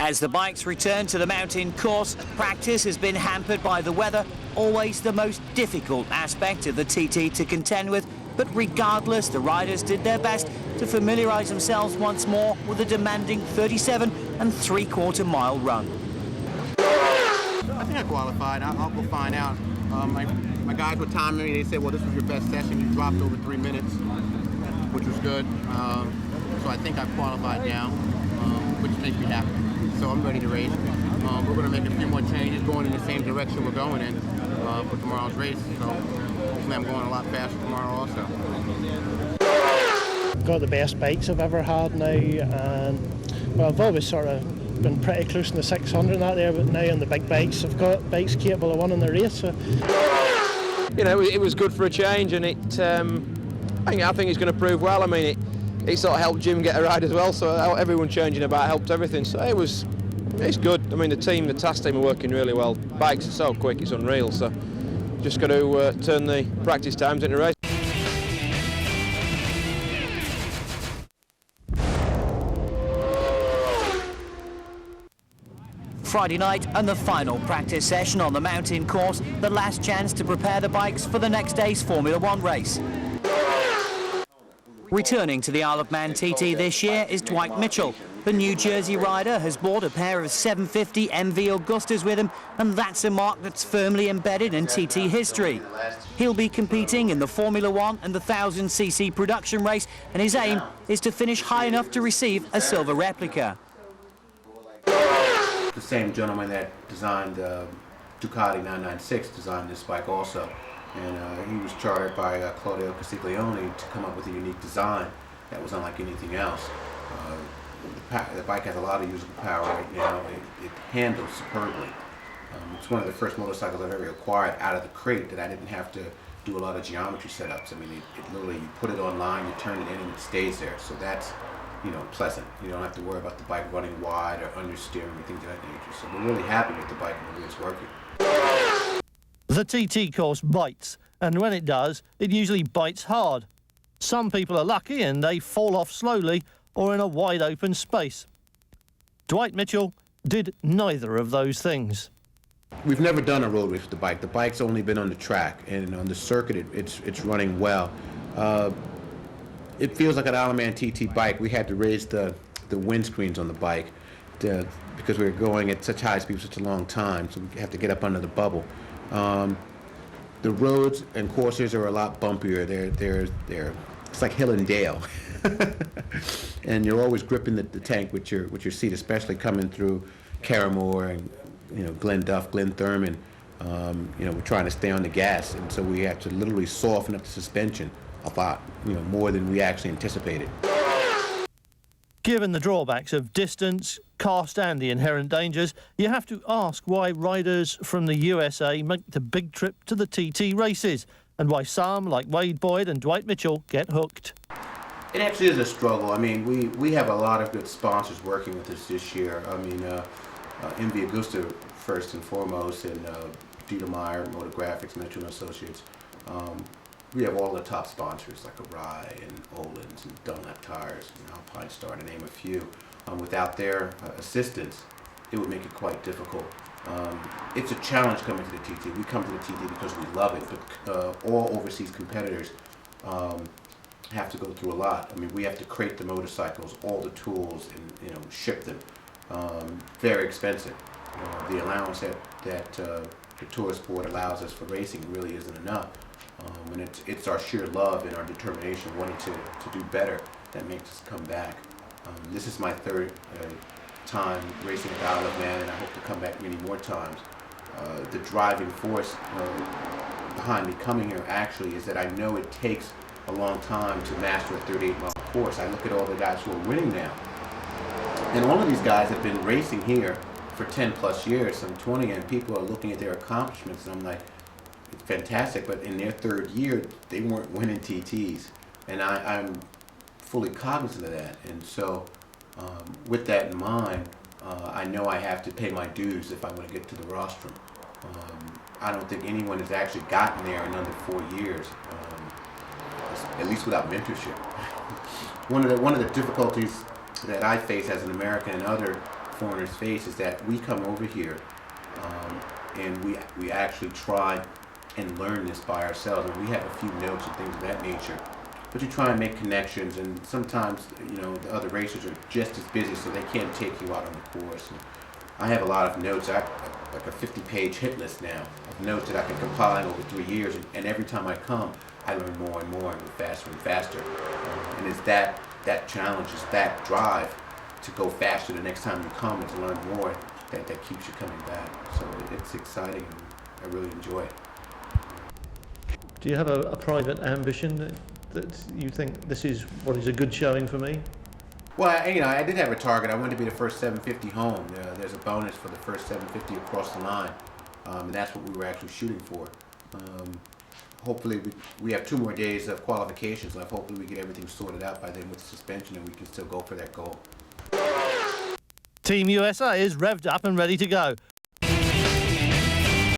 As the bikes return to the mountain course, practice has been hampered by the weather, always the most difficult aspect of the TT to contend with. But regardless, the riders did their best to familiarise themselves once more with a demanding 37 3/4 mile run. I think I qualified. I'll go find out. My guys were timing me. They said, well, this was your best session. You dropped over 3 minutes, which was good. So I think I've qualified now, which makes me happy. So I'm ready to race. We're going to make a few more changes going in the same direction we're going in for tomorrow's race. So hopefully I'm going a lot faster tomorrow also. Got the best bikes I've ever had now, and well, I've always sort of been pretty close in the 600 and that there, but now on the big bikes I've got bikes capable of winning the race. So. You know, it was good for a change, and I think it's going to prove well. I mean, it sort of helped Jim get a ride as well, so everyone changing about helped everything. So it's good. I mean, the task team are working really well. Bikes are so quick, it's unreal. So just got to turn the practice times into race. Friday night and the final practice session on the mountain course, the last chance to prepare the bikes for the next day's Formula One race. Returning to the Isle of Man TT this year is Dwight Mitchell. The New Jersey rider has bought a pair of 750 MV Augustas with him, and that's a mark that's firmly embedded in TT history. He'll be competing in the Formula One and the 1000cc production race, and his aim is to finish high enough to receive a silver replica. The same gentleman that designed Ducati 996 designed this bike also, and he was chartered by Claudio Castiglione to come up with a unique design that was unlike anything else. The bike has a lot of usable power right now. It handles superbly. It's one of the first motorcycles I've ever acquired out of the crate that I didn't have to do a lot of geometry setups. I mean, it literally, you put it online, you turn it in, and it stays there. So that's, you know, pleasant. You don't have to worry about the bike running wide or understeering and things of that nature. So we're really happy with the bike and the way it's working. The TT course bites, and when it does, it usually bites hard. Some people are lucky and they fall off slowly or in a wide open space. Dwight Mitchell did neither of those things. We've never done a road race with the bike. The bike's only been on the track, and on the circuit it's running well. It feels like an Isle of Man TT bike. We had to raise the windscreens on the bike because we were going at such high speed for such a long time, so we have to get up under the bubble. The roads and courses are a lot bumpier. It's like hill and dale. And you're always gripping the tank with your seat, especially coming through Carramore and, you know, Glen Duff, Glen Thurman. You know, we're trying to stay on the gas, and so we have to literally soften up the suspension a lot, you know, more than we actually anticipated. Given the drawbacks of distance, cost and the inherent dangers, you have to ask why riders from the USA make the big trip to the TT races, and why some, like Wade Boyd and Dwight Mitchell, get hooked. It actually is a struggle. I mean, we have a lot of good sponsors working with us this year. I mean, MV Agusta first and foremost, and Dietermeyer, Motor Graphics, Mitchell & Associates. We have all the top sponsors like Arai and Olin's and Dunlap Tires and Alpine Star, to name a few. Without their assistance, it would make it quite difficult. It's a challenge coming to the TT. We come to the TT because we love it, but all overseas competitors have to go through a lot. I mean, we have to crate the motorcycles, all the tools, and, you know, ship them. Very expensive. The allowance that the Tourist Board allows us for racing really isn't enough. And it's our sheer love and our determination wanting to do better that makes us come back. This is my third time racing at the Isle of Man, and I hope to come back many more times. The driving force behind me coming here actually is that I know it takes a long time to master a 38-mile course. I look at all the guys who are winning now, and all of these guys have been racing here for 10 plus years, some 20, and people are looking at their accomplishments, and I'm like, it's fantastic, but in their third year, they weren't winning TTs, and I'm fully cognizant of that. And so with that in mind, I know I have to pay my dues if I want to get to the rostrum. I don't think anyone has actually gotten there in under 4 years, at least without mentorship. One of the difficulties that I face as an American and other foreigners face is that we come over here and we actually try and learn this by ourselves, and we have a few notes and things of that nature. But you try and make connections, and sometimes, you know, the other racers are just as busy, so they can't take you out on the course. And I have a lot of notes, like a 50-page hit list now of notes that I've been compiling over 3 years, and every time I come, I learn more and more and go faster and faster. And it's that challenge, it's that drive to go faster the next time you come and to learn more that keeps you coming back. So it's exciting, and I really enjoy it. Do you have a private ambition that you think this is what is a good showing for me? Well, I did have a target. I wanted to be the first 750 home. There's a bonus for the first 750 across the line, and that's what we were actually shooting for. Hopefully, we have 2 more days of qualifications left. Hopefully, we get everything sorted out by then with the suspension, and we can still go for that goal. Team USA is revved up and ready to go.